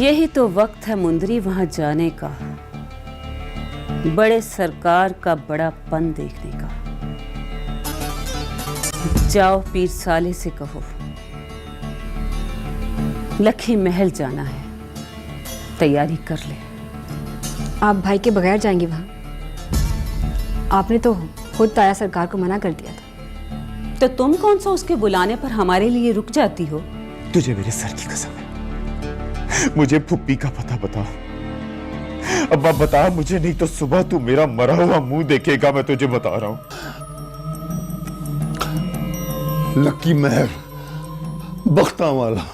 यही तो वक्त है मुंदरी वहां जाने का, बड़े सरकार का बड़ापन देखने का। जाओ पीर साले से कहो लखी महल जाना है, तैयारी कर ले। आप भाई के बगैर जाएंगे वहां? आपने तो खुद ताया सरकार को मना कर दिया था। तो तुम कौन सा उसके बुलाने पर हमारे लिए रुक जाती हो? तुझे मेरे सर की कसम है, मुझे फुप्पी का पता बता। अब्बा बता मुझे, नहीं तो सुबह तू मेरा मरा हुआ मुंह देखेगा। मैं तुझे बता रहा हूं। लकी महल, बख्ता वाला।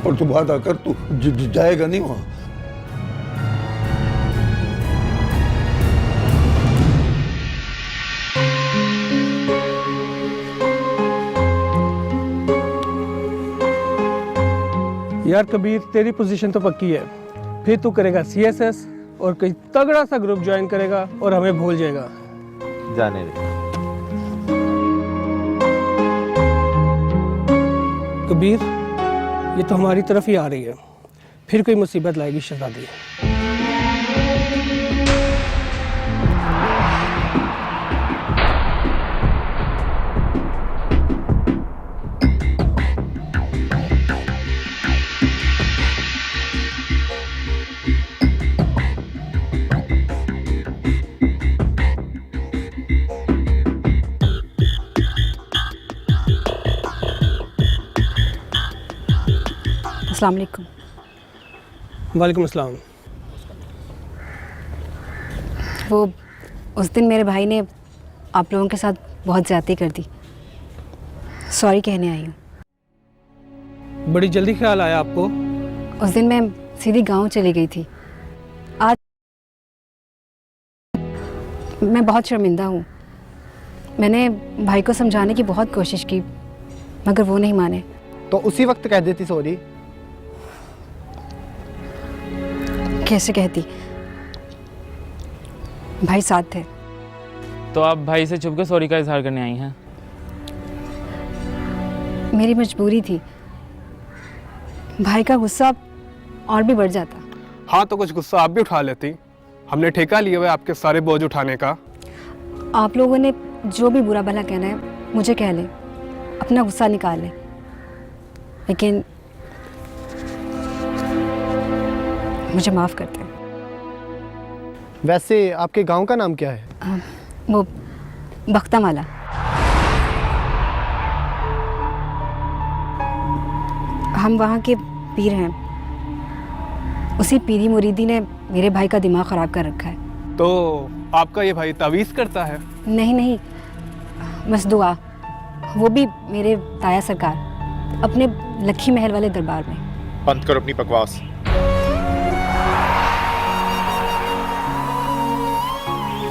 और तू बात आकर तू जाएगा नहीं वहां। यार कबीर, तेरी पोजीशन तो पक्की है, फिर तू करेगा सीएसएस और कोई तगड़ा सा ग्रुप ज्वाइन करेगा और हमें भूल जाएगा। जाने दे। कबीर, ये तो हमारी तरफ ही आ रही है, फिर कोई मुसीबत लाएगी शहजादी। अस्सलाम वालेकुम। वालेकुम अस्सलाम। वो उस दिन मेरे भाई ने आप लोगों के साथ बहुत ज़्यादती कर दी, सॉरी कहने आई हूँ। बड़ी जल्दी ख्याल आया आपको? उस दिन मैं सीधी गांव चली गई थी। आज मैं बहुत शर्मिंदा हूँ। मैंने भाई को समझाने की बहुत कोशिश की, मगर वो नहीं माने। तो उसी वक्त कह देती सॉरी। कैसे कहती? भाई साथ थे। तो आप भाई से छुप के सॉरी का इजहार करने आई हैं? मेरी मजबूरी थी, भाई का गुस्सा और भी बढ़ जाता। हाँ, तो कुछ गुस्सा आप भी उठा लेती। हमने ठेका लिया हुआ है आपके सारे बोझ उठाने का। आप लोगों ने जो भी बुरा भला कहना है मुझे कह लें, अपना गुस्सा निकाल लें, लेकिन मुझे माफ़ करते हैं। वैसे आपके गांव का नाम क्या है? वो बख्ता माला। हम वहाँ के पीर हैं। उसी पीरी मुरीदी ने मेरे भाई का दिमाग ख़राब कर रखा है। तो आपका ये भाई तावीज़ करता है? नहीं नहीं, बस दुआ। वो भी मेरे ताया सरकार, अपने लखी महल वाले दरबार में। बंद करो अपनी बकवास।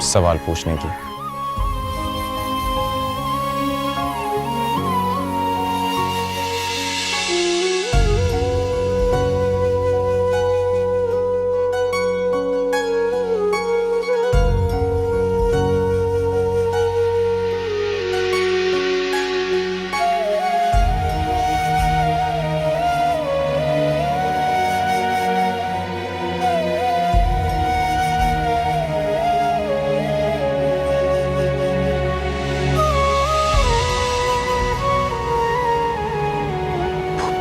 सवाल पूछने की।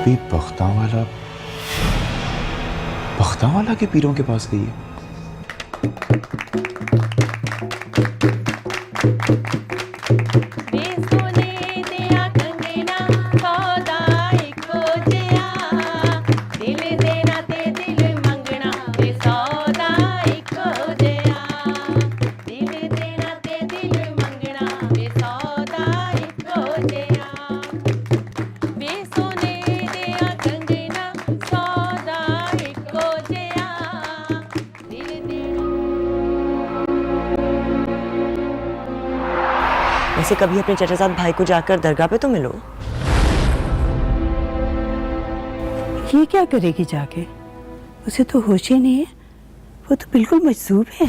भी बख्तावाला के पीरों के पास गई है। वैसे कभी अपने चाचा साथ भाई को जाकर दरगाह पे तो मिलो। ये क्या करेगी जाके? उसे तो होश ही नहीं है, वो तो बिल्कुल मजसूब है।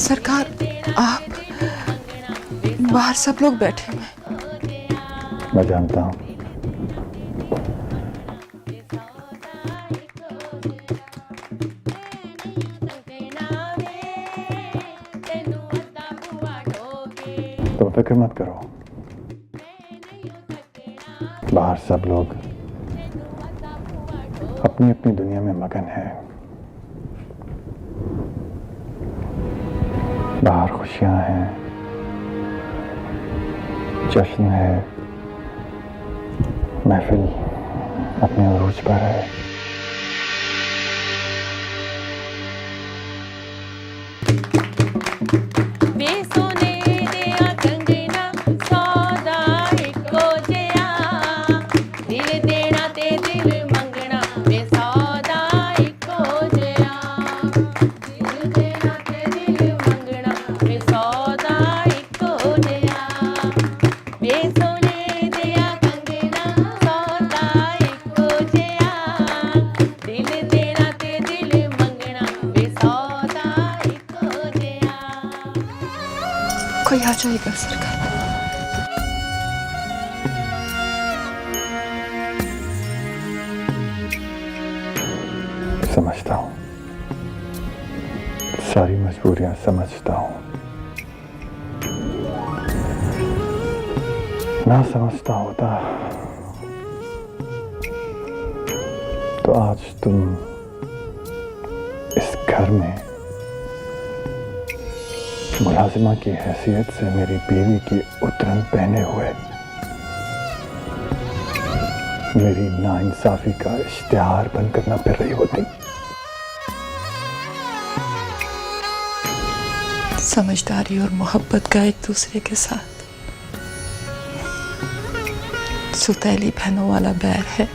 सरकार, आप बाहर सब लोग बैठे हुए हैं। मैं जानता हूँ। तुम फिक्र मत करो, बाहर सब लोग अपनी अपनी दुनिया में मगन है। बाहर खुशियां हैं, जश्न है, महफिल अपने उरूज पर है। कोई आ जाएगा सरकार। समझता हूँ, सारी मजबूरियां समझता हूँ। ना समझता होता तो आज तुम इस घर में मुलाजिमा की हैसियत से मेरी बीवी की उतरन पहने हुए मेरी नाइंसाफी का इश्तिहार बनकर न फिर रही होती। समझदारी और मोहब्बत का एक दूसरे के साथ सुतैली बहनों वाला बैर है।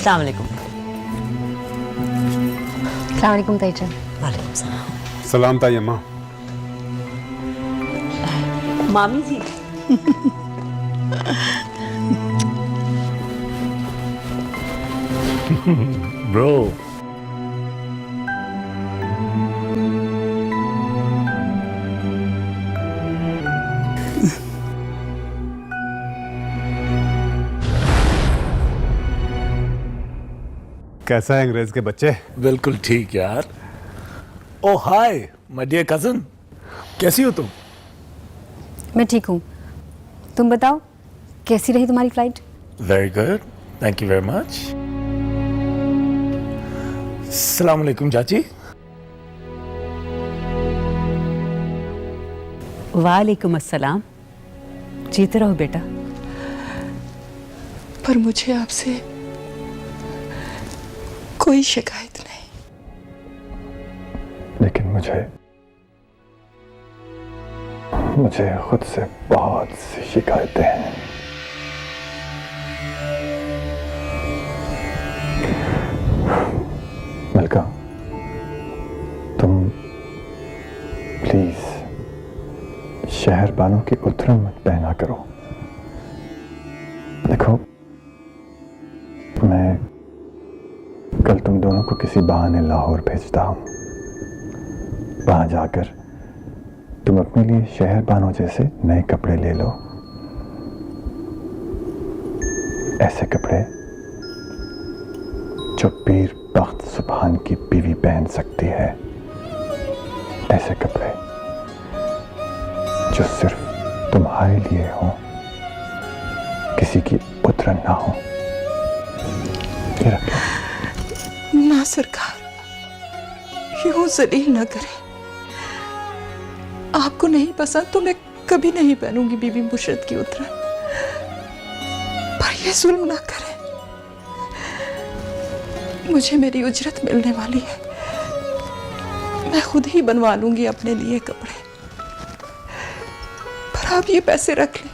अस्सलाम वालेकुम। अस्सलाम वालेकुम ताईजान। वालेकुम सलाम। सलाम ताई अम्मा। मामी जी ब्रो कैसा है अंग्रेज के बच्चे? बिल्कुल ठीक यार। ओ हाय माय डियर कजन, कैसी हो तुम? मैं ठीक हूँ, तुम बताओ कैसी रही तुम्हारी flight? Very good, thank you very much. अस्सलाम वालेकुम चाची। वालेकुम अस्सलाम। जीते रहो बेटा। पर मुझे आपसे कोई शिकायत नहीं। लेकिन मुझे खुद से बहुत सी शिकायतें हैं। मलका, तुम प्लीज शहरबानों की उतरन मत पहना करो। देखो, मैं कल तुम दोनों को किसी बहाने लाहौर भेजता हूं। वहां जाकर तुम अपने लिए शहरबानों जैसे नए कपड़े ले लो। ऐसे कपड़े जो पीर बख्त सुभान की बीवी पहन सकती है। ऐसे कपड़े जो सिर्फ तुम्हारे लिए हो, किसी की उतरन ना हो। ये रखो। ना सरकार, यूं जलील ना करें। आपको नहीं पसंद तो मैं कभी नहीं पहनूंगी बीबी मुशर्रत की उतरन, पर ये जुल्म ना करें। मुझे मेरी उजरत मिलने वाली है, मैं खुद ही बनवा लूंगी अपने लिए कपड़े, पर आप ये पैसे रख लें।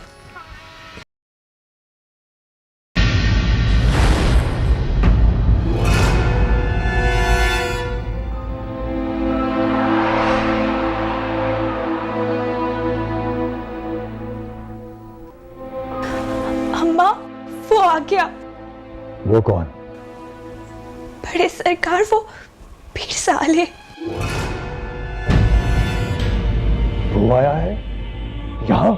अम्मा, वो आ गया। वो कौन? बड़े सरकार, वो पीर साले। वो आया है यहाँ?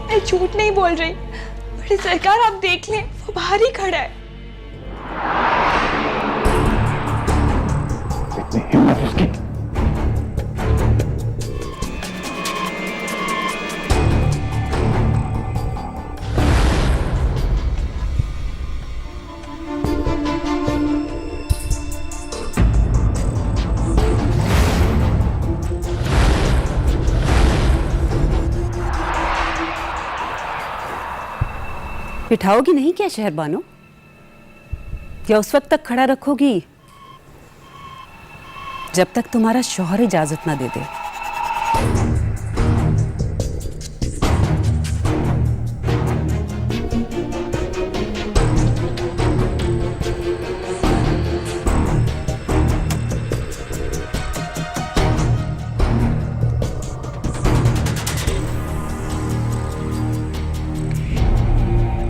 मैं झूठ नहीं बोल रही बड़े सरकार, आप देख लें, वो बाहर ही खड़ा है। इतनी हिम्मत उसकी। बिठाओगी नहीं क्या शहरबानो, या उस वक्त तक खड़ा रखोगी जब तक तुम्हारा शौहर इजाजत ना दे दे?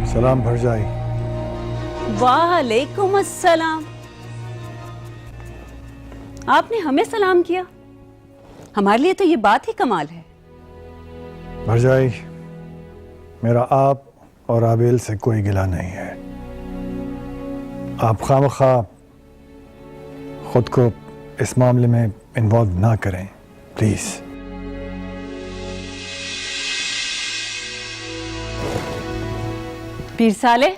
सलाम भरजाई। वालेकुम अस्सलाम। आपने हमें सलाम किया, हमारे लिए तो ये बात ही कमाल है। भरजाई, मेरा आप और आबेल से कोई गिला नहीं है। आप खामखा खुद को इस मामले में इन्वॉल्व ना करें, प्लीज। पीर साले,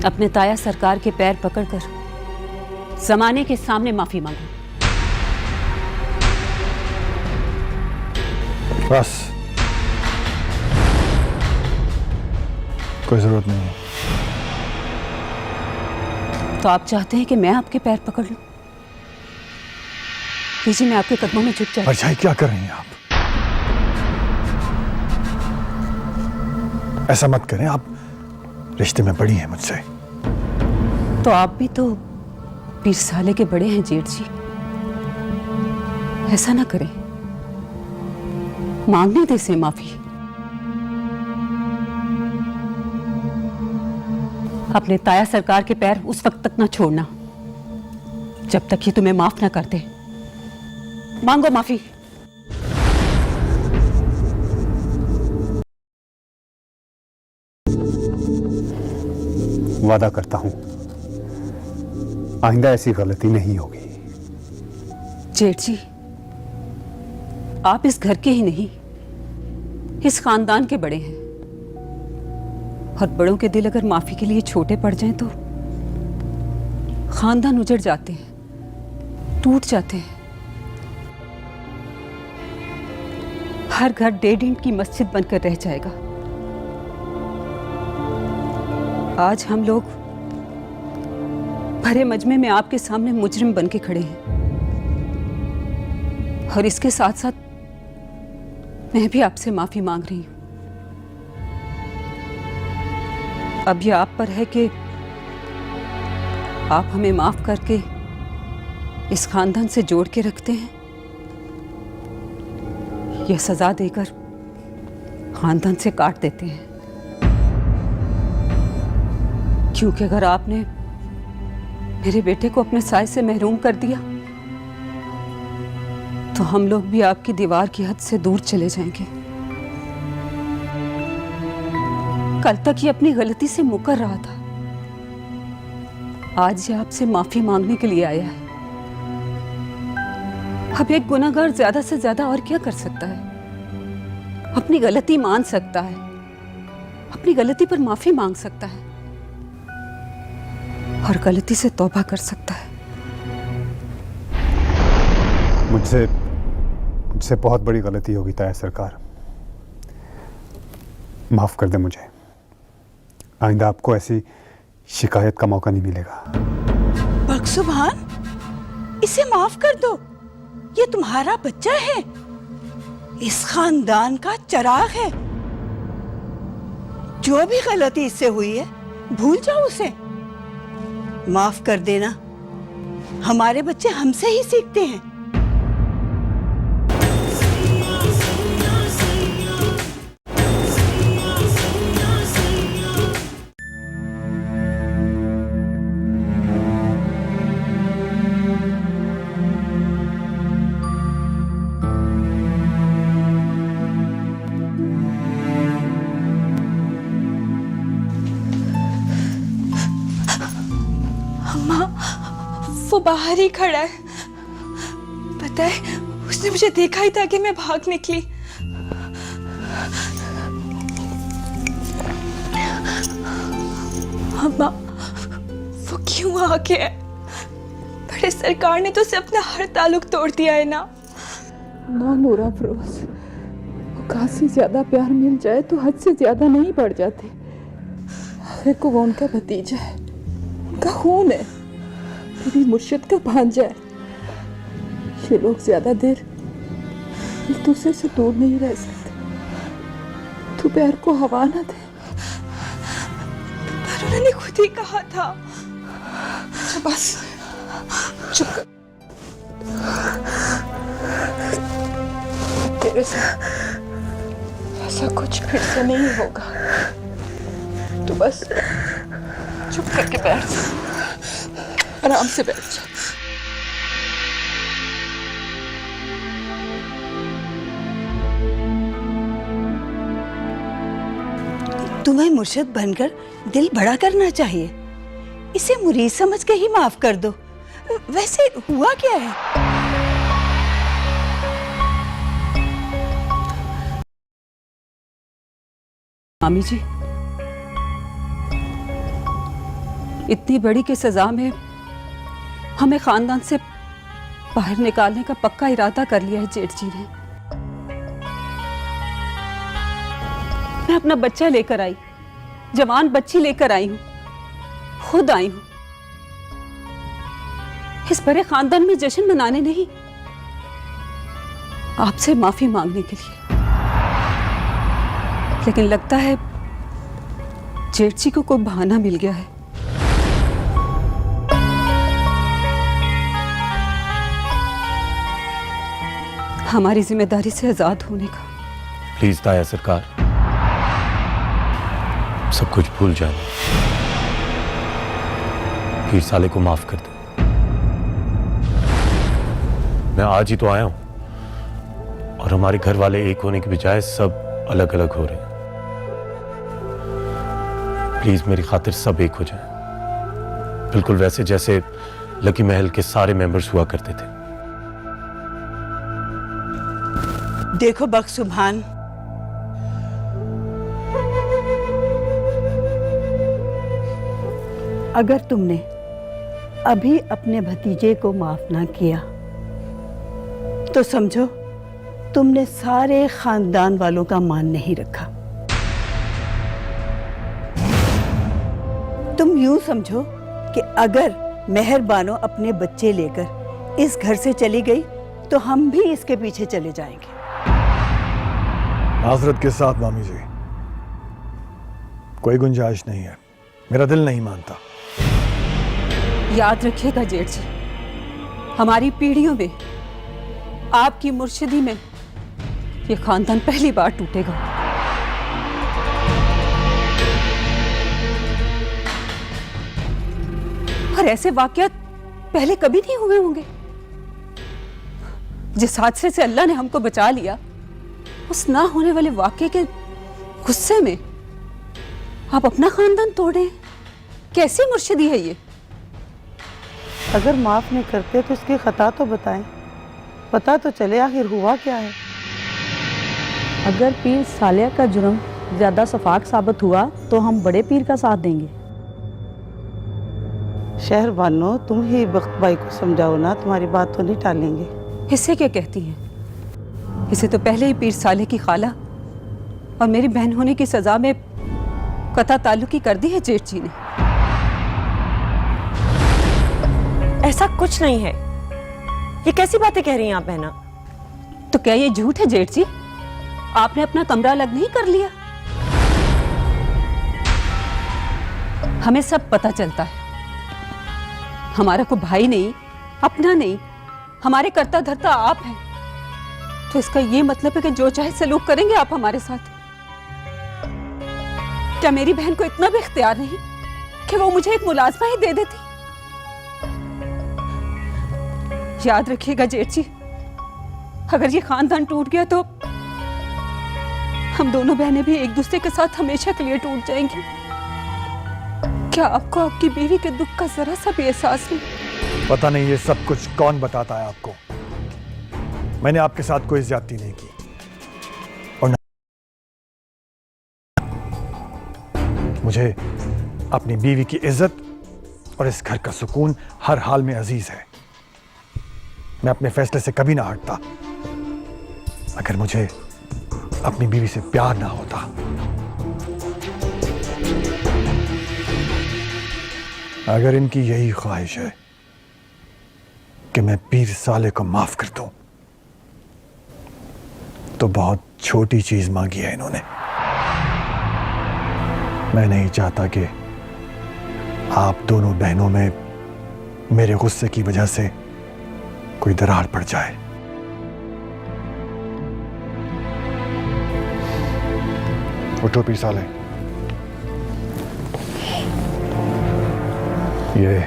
अपने ताया सरकार के पैर पकड़कर जमाने के सामने माफी मांगो। बस, कोई जरूरत नहीं है। तो आप चाहते हैं कि मैं आपके पैर पकड़ लूं? लीजिए, मैं आपके कदमों में झुक जाती हूं। परछाई, क्या कर रही हैं आप? ऐसा मत करें, आप रिश्ते में बड़ी हैं मुझसे। तो आप भी तो पीरसाले के बड़े हैं जेठ जी। ऐसा ना करें, मांगने दे से माफी। अपने ताया सरकार के पैर उस वक्त तक ना छोड़ना जब तक ये तुम्हें माफ ना करते। मांगो माफी। वादा करता हूं, आइंदा ऐसी गलती नहीं होगी। जेठ जी, आप इस घर के ही नहीं, इस खानदान के बड़े हैं, और बड़ों के दिल अगर माफी के लिए छोटे पड़ जाएं तो खानदान उजड़ जाते हैं, टूट जाते हैं। हर घर 1.5 इंच की मस्जिद बनकर रह जाएगा। आज हम लोग भरे मजमे में आपके सामने मुजरिम बन के खड़े हैं, और इसके साथ साथ मैं भी आपसे माफी मांग रही हूं। अब ये आप पर है कि आप हमें माफ करके इस खानदान से जोड़ के रखते हैं, यह सजा देकर खानदान से काट देते हैं। क्योंकि अगर आपने मेरे बेटे को अपने साए से महरूम कर दिया तो हम लोग भी आपकी दीवार की हद से दूर चले जाएंगे। कल तक ये अपनी गलती से मुकर रहा था, आज ये आपसे माफी मांगने के लिए आया है। अब एक गुनाहगार ज्यादा से ज्यादा और क्या कर सकता है? अपनी गलती मान सकता है, अपनी गलती पर माफी मांग सकता है, और गलती से तौबा कर सकता है। मुझसे बहुत बड़ी गलती होगी ताया सरकार, माफ कर दे मुझे। आइंदा आपको ऐसी शिकायत का मौका नहीं मिलेगा। बख्शुभान, इसे माफ कर दो, ये तुम्हारा बच्चा है, इस खानदान का चिराग है। जो भी गलती इससे हुई है भूल जाओ उसे, माफ कर देना। हमारे बच्चे हमसे ही सीखते हैं। वो बाहर ही खड़ा है। पता है, उसने मुझे देखा ही था कि मैं भाग निकली। अम्मा, वो क्यों आ गया? बड़े सरकार ने तो उसे अपना हर ताल्लुक तोड़ दिया है ना। ना नूरा फरोज, औकात से ज्यादा प्यार मिल जाए तो हद से ज्यादा नहीं बढ़ जाते। आखिर को वो उनका भतीजा है, उनका खून है, तेरी मुर्शिद का भांजा है। ये लोग ज्यादा देर एक दूसरे से दूर नहीं रह सकते। तू प्यार को हवा ना दे। पर उन्होंने खुद ही कहा था। अच्छा बस, चुप कर। तेरे से ऐसा कुछ फिर से नहीं होगा। तू बस चुप करके बैठ जा, आराम से बैठ जा। तुम्हें मुर्शिद बनकर दिल बड़ा करना चाहिए, इसे मुरीद समझ के ही माफ कर दो। वैसे हुआ क्या है? मामी जी, इतनी बड़ी की सजा में हमें खानदान से बाहर निकालने का पक्का इरादा कर लिया है जेठ जी ने। मैं अपना बच्चा लेकर आई, जवान बच्ची लेकर आई हूं, खुद आई हूं इस बड़े खानदान में जश्न मनाने नहीं, आपसे माफी मांगने के लिए। लेकिन लगता है जेठ जी को कोई बहाना मिल गया है। हमारी जिम्मेदारी से आजाद होने का। प्लीज ताया सरकार, सब कुछ भूल जाए, पीर साले को माफ कर दो। मैं आज ही तो आया हूं और हमारे घर वाले एक होने के बजाय सब अलग अलग हो रहे हैं। प्लीज मेरी खातिर सब एक हो जाए, बिल्कुल वैसे जैसे लकी महल के सारे मेंबर्स हुआ करते थे। देखो बख्शुभान, अगर तुमने अभी अपने भतीजे को माफ ना किया तो समझो तुमने सारे खानदान वालों का मान नहीं रखा। तुम यूं समझो कि अगर मेहरबानो अपने बच्चे लेकर इस घर से चली गई तो हम भी इसके पीछे चले जाएंगे। माजरत के साथ मामी जी, कोई गुंजाइश नहीं है, मेरा दिल नहीं मानता। याद रखिएगा जेठ जी, हमारी पीढ़ियों में आपकी मुर्शिदी में ये खानदान पहली बार टूटेगा। और ऐसे वाकयात पहले कभी नहीं हुए होंगे। जिस हादसे से अल्लाह ने हमको बचा लिया, उस ना होने वाले वाकये के गुस्से में आप अपना खानदान तोड़े। कैसी मुर्शिदी है ये? अगर माफ नहीं करते तो इसकी खता तो बताएं, पता तो चले आखिर हुआ क्या है। अगर पीर सालिया का जुर्म ज्यादा सफाक साबित हुआ तो हम बड़े पीर का साथ देंगे। शहर वालों, तुम ही बख्त भाई को समझाओ ना, तुम्हारी बात तो नहीं टालेंगे। इसे क्या कहती हैं? इसे तो पहले ही पीर साले की खाला और मेरी बहन होने की सजा में कता ताल्लुकी कर दी है जेठ जी ने। ऐसा कुछ नहीं है, ये कैसी बातें कह रही हैं आप बहना? तो क्या ये झूठ है जेठ जी? आपने अपना कमरा अलग नहीं कर लिया? हमें सब पता चलता है। हमारा कोई भाई नहीं, अपना नहीं, हमारे करता धरता आप हैं। तो इसका ये मतलब है कि जो चाहे सलूक करेंगे आप हमारे साथ। क्या मेरी बहन को इतना भी इख्तियार नहीं कि वो मुझे एक मुलाजमा ही दे देती? याद रखिएगा जेठ जी, अगर ये खानदान टूट गया तो हम दोनों बहनें भी एक दूसरे के साथ हमेशा के लिए टूट जाएंगी। क्या आपको आपकी बीवी के दुख का जरा सा भी एहसास नहीं? पता नहीं ये सब कुछ कौन बताता है आपको। मैंने आपके साथ कोई ज्यादती नहीं की और मुझे अपनी बीवी की इज्जत और इस घर का सुकून हर हाल में अजीज है। मैं अपने फैसले से कभी ना हटता। अगर मुझे अपनी बीवी से प्यार ना होता, अगर इनकी यही ख्वाहिश है कि मैं पीर साले को माफ कर दूं, तो बहुत छोटी चीज मांगी है इन्होंने। मैं नहीं चाहता कि आप दोनों बहनों में मेरे गुस्से की वजह से कोई दरार पड़ जाए। उठो पीर साले, ये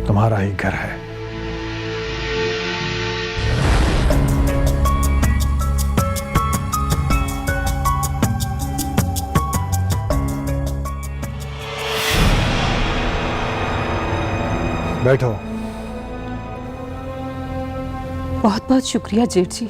तुम्हारा ही घर है। बैठो। बहुत बहुत शुक्रिया जेठ जी।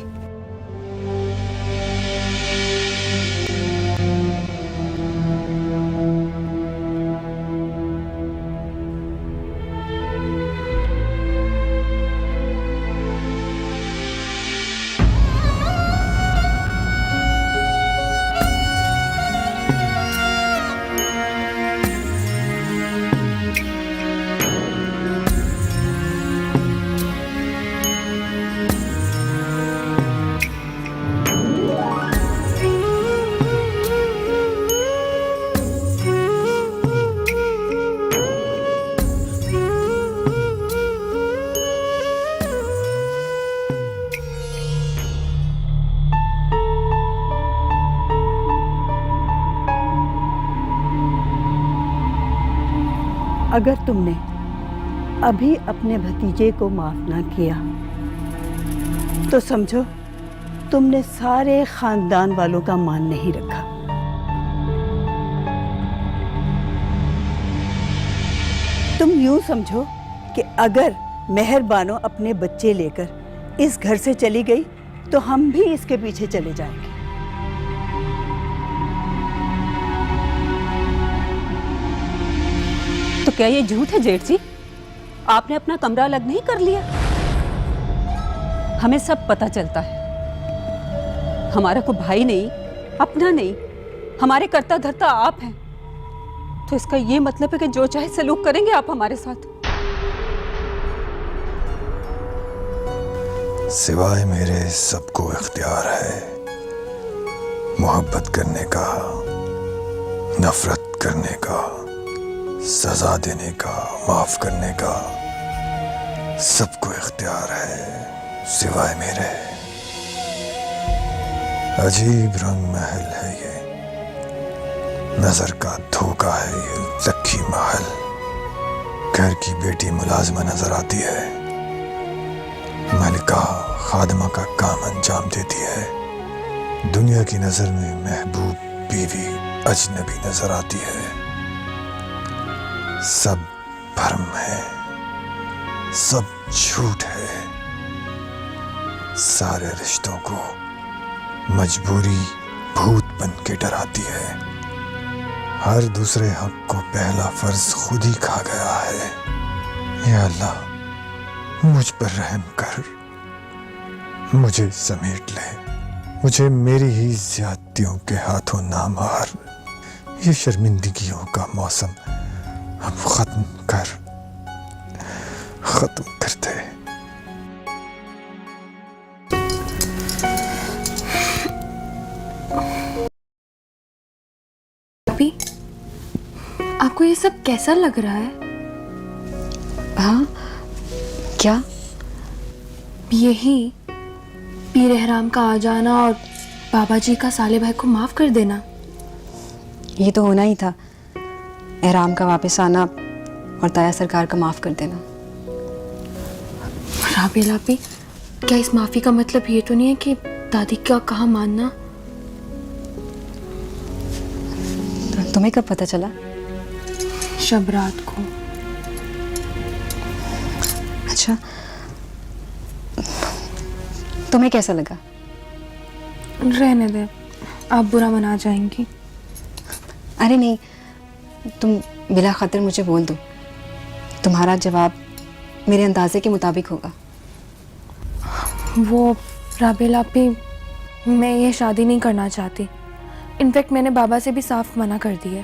अगर तुमने अभी अपने भतीजे को माफ ना किया तो समझो तुमने सारे खानदान वालों का मान नहीं रखा। तुम यूं समझो कि अगर मेहरबानो अपने बच्चे लेकर इस घर से चली गई तो हम भी इसके पीछे चले जाएंगे। तो क्या ये झूठ है जेठ जी? आपने अपना कमरा अलग नहीं कर लिया? हमें सब पता चलता है। हमारा कोई भाई नहीं, अपना नहीं, हमारे कर्ता धर्ता आप हैं। तो इसका ये मतलब है कि जो चाहे सलूक करेंगे आप हमारे साथ। सिवाय मेरे सबको इख्तियार है मोहब्बत करने का, नफरत करने का, सजा देने का, माफ करने का। सबको इख्तियार है सिवाय मेरे। अजीब रंग महल है ये, नजर का धोखा है ये लक्की महल। घर की बेटी मुलाजमा नजर आती है, मलिका खादमा का काम अंजाम देती है। दुनिया की नजर में महबूब बीवी अजनबी नजर आती है। सब भ्रम है, सब झूठ है। सारे रिश्तों को मजबूरी भूत बन के डराती है। हर दूसरे हक को पहला फर्ज खुद ही खा गया है। या अल्लाह मुझ पर रहम कर, मुझे समेट ले, मुझे मेरी ही ज्यादतियों के हाथों ना मार। ये शर्मिंदगियों का मौसम अब खत्म कर दे। अभी आपको ये सब कैसा लग रहा है? हाँ, क्या? यही पीर एहराम का आ जाना और बाबा जी का साले भाई को माफ कर देना। ये तो होना ही था, एहराम का वापस आना और ताया सरकार का माफ कर देना। राबेल आपी, क्या इस माफी का मतलब ये तो नहीं है कि दादी का कहा मानना? तुम्हें कब पता चला? शब रात को। अच्छा, तुम्हें कैसा लगा? रहने दे, आप बुरा मना जाएंगी। अरे नहीं, तुम बिला खातिर मुझे बोल दो, तुम्हारा जवाब मेरे अंदाजे के मुताबिक होगा। वो राबेल आपी, मैं ये शादी नहीं करना चाहती। इनफैक्ट मैंने बाबा से भी साफ मना कर दिया।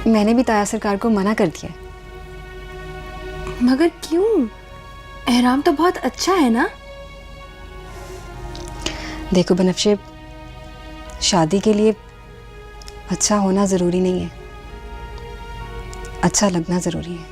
मैंने भी ताया सरकार को मना कर दिया। मगर क्यों? एहराम तो बहुत अच्छा है ना? देखो बनफ्शे, शादी के लिए अच्छा होना जरूरी नहीं है, अच्छा लगना जरूरी है।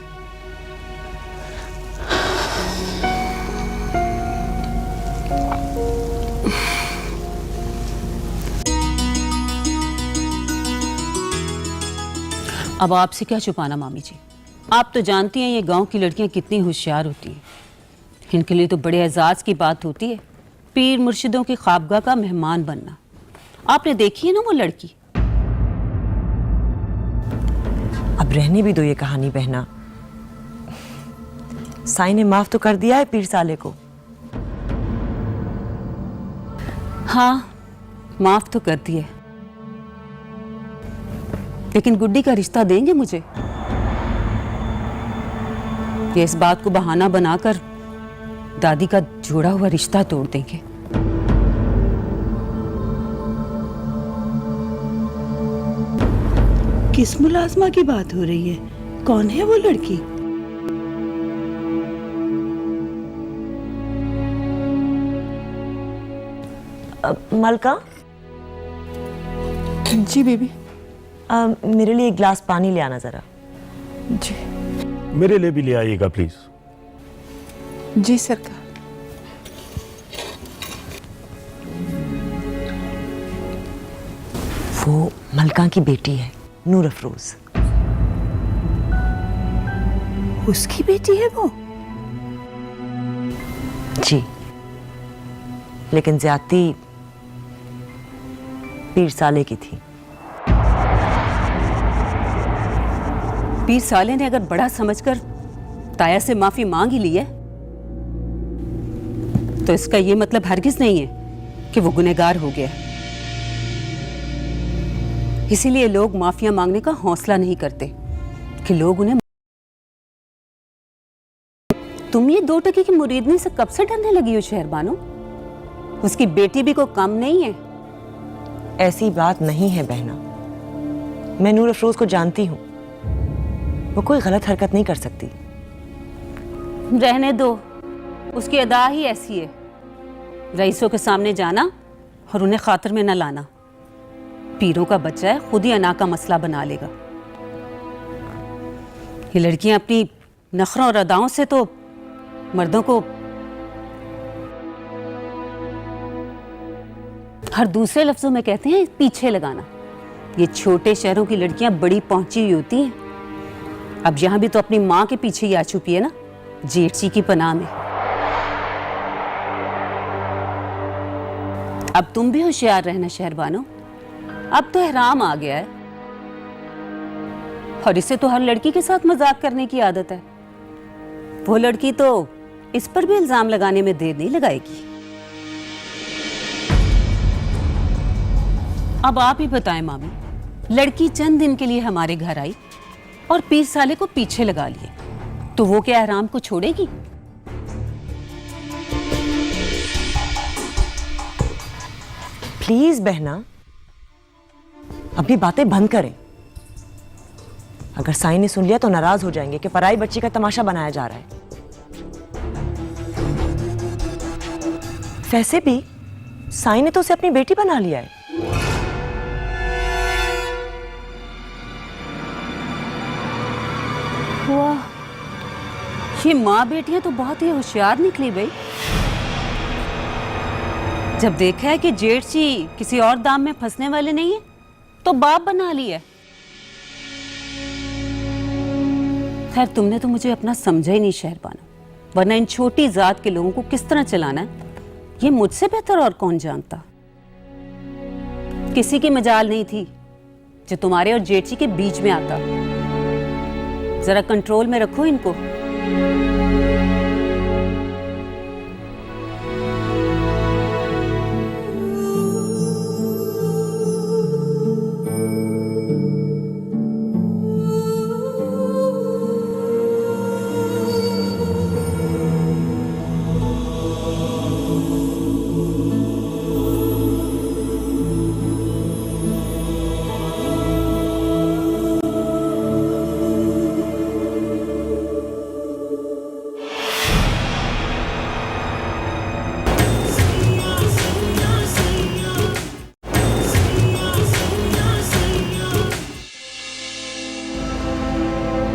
अब आपसे क्या छुपाना मामी जी, आप तो जानती हैं ये गांव की लड़कियां कितनी होशियार होती हैं। इनके लिए तो बड़े एजाज की बात होती है पीर मुर्शिदों की ख्वाबगाह का मेहमान बनना। आपने देखी है ना वो लड़की। अब रहने भी दो ये कहानी बहना। साईं ने माफ तो कर दिया है पीर साले को। हाँ, माफ तो कर दिया, लेकिन गुड्डी का रिश्ता देंगे मुझे? ये इस बात को बहाना बनाकर दादी का जोड़ा हुआ रिश्ता तोड़ देंगे। किस मुलाजमा की बात हो रही है? कौन है वो लड़की? मलका। जी बेबी। मेरे लिए एक गिलास पानी ले आना जरा। जी। मेरे लिए भी ले आइएगा प्लीज। जी सरकार। वो मलका की बेटी है, नूर अफरोज। उसकी बेटी है वो? जी, लेकिन ज्यादती पीर साले की थी। पीर साले ने अगर बड़ा समझकर ताया से माफी मांग ही ली है तो इसका ये मतलब हरगिज नहीं है कि वो गुनहगार हो गया। इसीलिए लोग माफिया मांगने का हौसला नहीं करते कि लोग उन्हें। तुम ये 2 टके की मुरीदनी से कब से डरने लगी हो शहरबानो? उसकी बेटी भी कोई कम नहीं है। ऐसी बात नहीं है बहना, मैं नूर अफरोज को जानती हूँ, वो कोई गलत हरकत नहीं कर सकती। रहने दो, उसकी अदा ही ऐसी है। रईसों के सामने जाना और उन्हें खातिर में न लाना। पीरों का बच्चा है, खुद ही अना का मसला बना लेगा। ये लड़कियां अपनी नखरों और अदाओं से तो मर्दों को हर दूसरे लफ्जों में कहते हैं पीछे लगाना। ये छोटे शहरों की लड़कियां बड़ी पहुंची हुई होती हैं। अब यहां भी तो अपनी मां के पीछे ही आ चुकी है ना, जेठसी की पनाह में। अब तुम भी होशियार रहना शहरबानो, अब तो एहराम आ गया है और इसे तो हर लड़की के साथ मजाक करने की आदत है। वो लड़की तो इस पर भी इल्जाम लगाने में देर नहीं लगाएगी। अब आप ही बताएं मामी, लड़की चंद दिन के लिए हमारे घर आई और पीर साले को पीछे लगा लिए, तो वो क्या एहराम को छोड़ेगी? प्लीज बहना, अपनी बातें बंद करें। अगर साईं ने सुन लिया तो नाराज हो जाएंगे कि पराई बच्ची का तमाशा बनाया जा रहा है। वैसे भी साईं ने तो उसे अपनी बेटी बना लिया है। वाह, ये माँ बेटियां तो बहुत ही होशियार निकली भाई। जब देखा है कि जेठसी किसी और दाम में फंसने वाले नहीं है तो बाप बना लिया। खैर, तुमने तो मुझे अपना समझा ही नहीं शहरबानो, वरना इन छोटी जात के लोगों को किस तरह चलाना है ये मुझसे बेहतर और कौन जानता। किसी की मजाल नहीं थी जो तुम्हारे और जेठसी के बीच में आता। जरा कंट्रोल में रखो इनको।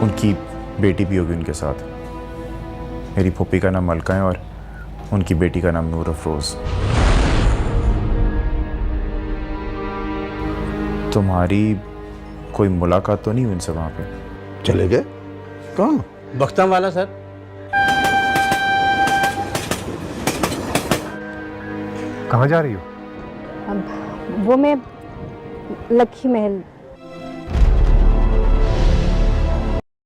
उनकी बेटी भी होगी उनके साथ। मेरी फूफी का नाम मलका है और उनकी बेटी का नाम नूर अफरोज। तुम्हारी कोई मुलाकात तो नहीं हुई उनसे वहां पे? चले गए? कहाँ? बख्तम वाला सर। कहाँ जा रही हो? अब वो मैं लक्की महल